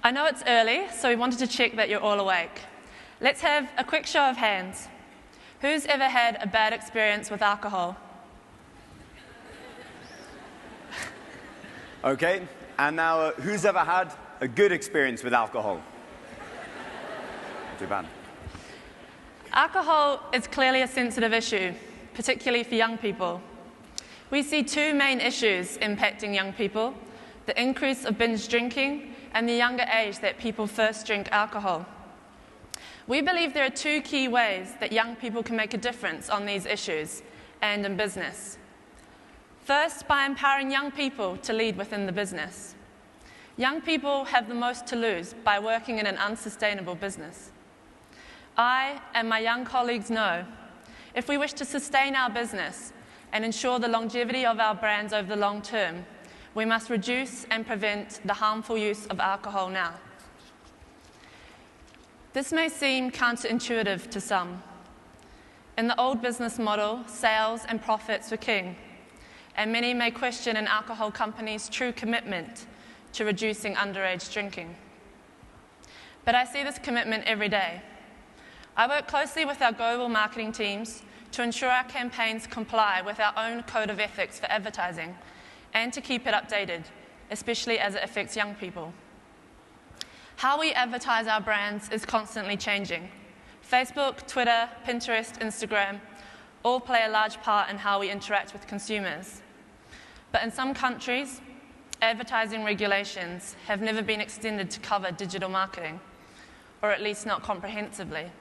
I know it's early, so we wanted to check that you're all awake. Let's have a quick show of hands. Who's ever had a bad experience with alcohol? Okay, and now who's ever had a good experience with alcohol? Not too bad. Alcohol is clearly a sensitive issue, particularly for young people. We see two main issues impacting young people: the increase of binge drinking and the younger age that people first drink alcohol. We believe there are two key ways that young people can make a difference on these issues and in business. First, by empowering young people to lead within the business. Young people have the most to lose by working in an unsustainable business. I and my young colleagues know if we wish to sustain our business and ensure the longevity of our brands over the long term, we must reduce and prevent the harmful use of alcohol now. This may seem counterintuitive to some. In the old business model, sales and profits were king, and many may question an alcohol company's true commitment to reducing underage drinking. But I see this commitment every day. I work closely with our global marketing teams to ensure our campaigns comply with our own code of ethics for advertising and to keep it updated, especially as it affects young people. How we advertise our brands is constantly changing. Facebook, Twitter, Pinterest, Instagram all play a large part in how we interact with consumers. But in some countries, advertising regulations have never been extended to cover digital marketing, or at least not comprehensively.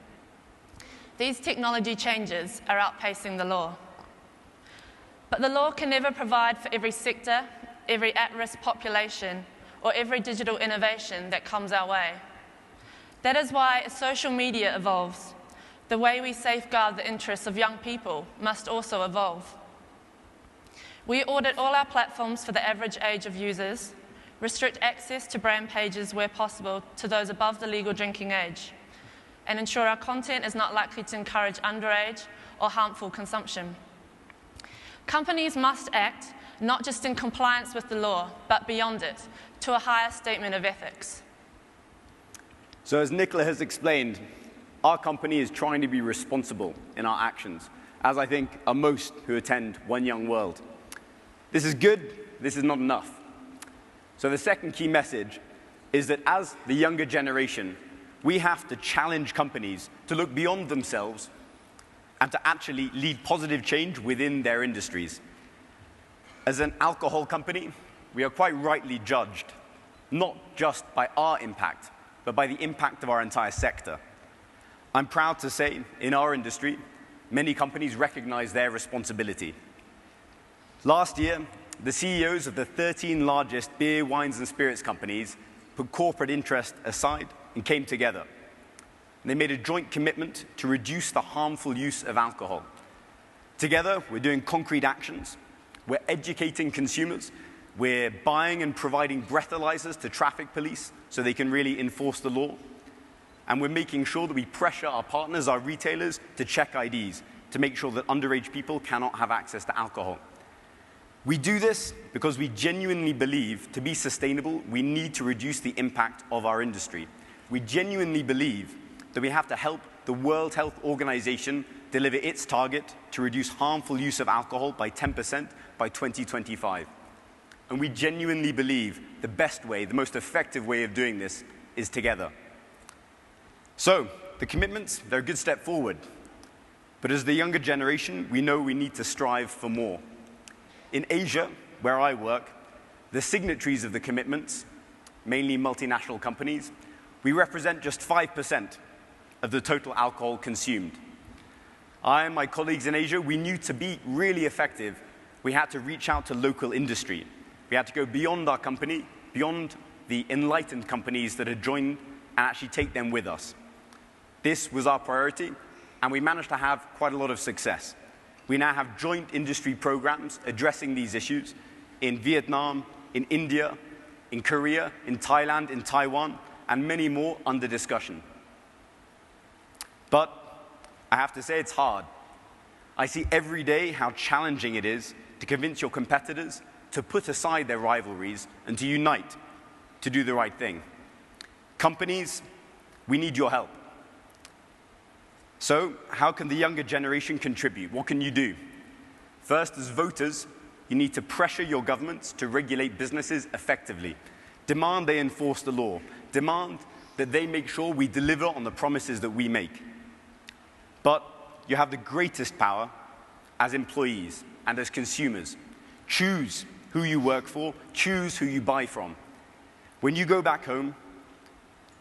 These technology changes are outpacing the law. But the law can never provide for every sector, every at-risk population, or every digital innovation that comes our way. That is why as social media evolves, the way we safeguard the interests of young people must also evolve. We audit all our platforms for the average age of users, restrict access to brand pages where possible to those above the legal drinking age, and ensure our content is not likely to encourage underage or harmful consumption. Companies must act not just in compliance with the law, but beyond it, to a higher statement of ethics. So as Nicola has explained, our company is trying to be responsible in our actions, as I think are most who attend One Young World. This is good, this is not enough. So the second key message is that as the younger generation, we have to challenge companies to look beyond themselves and to actually lead positive change within their industries. As an alcohol company, we are quite rightly judged, not just by our impact, but by the impact of our entire sector. I'm proud to say, in our industry, many companies recognize their responsibility. Last year, the CEOs of the 13 largest beer, wines, and spirits companies put corporate interest aside and came together. They made a joint commitment to reduce the harmful use of alcohol. Together, we're doing concrete actions. We're educating consumers. We're buying and providing breathalyzers to traffic police so they can really enforce the law. And we're making sure that we pressure our partners, our retailers, to check IDs to make sure that underage people cannot have access to alcohol. We do this because we genuinely believe to be sustainable, we need to reduce the impact of our industry. We genuinely believe that we have to help the World Health Organization deliver its target to reduce harmful use of alcohol by 10% by 2025. And we genuinely believe the best way, the most effective way of doing this is together. So, the commitments, they're a good step forward. But as the younger generation, we know we need to strive for more. In Asia, where I work, the signatories of the commitments, mainly multinational companies, we represent just 5% of the total alcohol consumed. I and my colleagues in Asia, we knew to be really effective, we had to reach out to local industry. We had to go beyond our company, beyond the enlightened companies that had joined, and actually take them with us. This was our priority, and we managed to have quite a lot of success. We now have joint industry programs addressing these issues in Vietnam, in India, in Korea, in Thailand, in Taiwan, and many more under discussion. But I have to say it's hard. I see every day how challenging it is to convince your competitors to put aside their rivalries and to unite to do the right thing. Companies, we need your help. So, how can the younger generation contribute? What can you do? First, as voters, you need to pressure your governments to regulate businesses effectively. Demand they enforce the law. Demand that they make sure we deliver on the promises that we make. But you have the greatest power as employees and as consumers. Choose who you work for, choose who you buy from. When you go back home,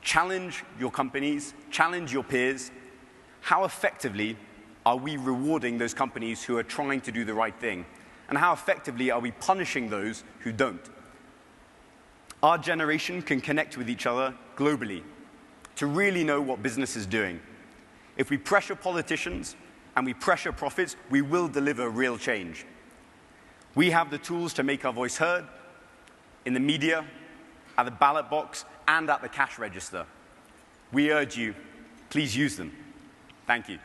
challenge your companies, challenge your peers. How effectively are we rewarding those companies who are trying to do the right thing? And how effectively are we punishing those who don't? Our generation can connect with each other globally to really know what business is doing. If we pressure politicians and we pressure profits, we will deliver real change. We have the tools to make our voice heard in the media, at the ballot box, and at the cash register. We urge you, please use them. Thank you.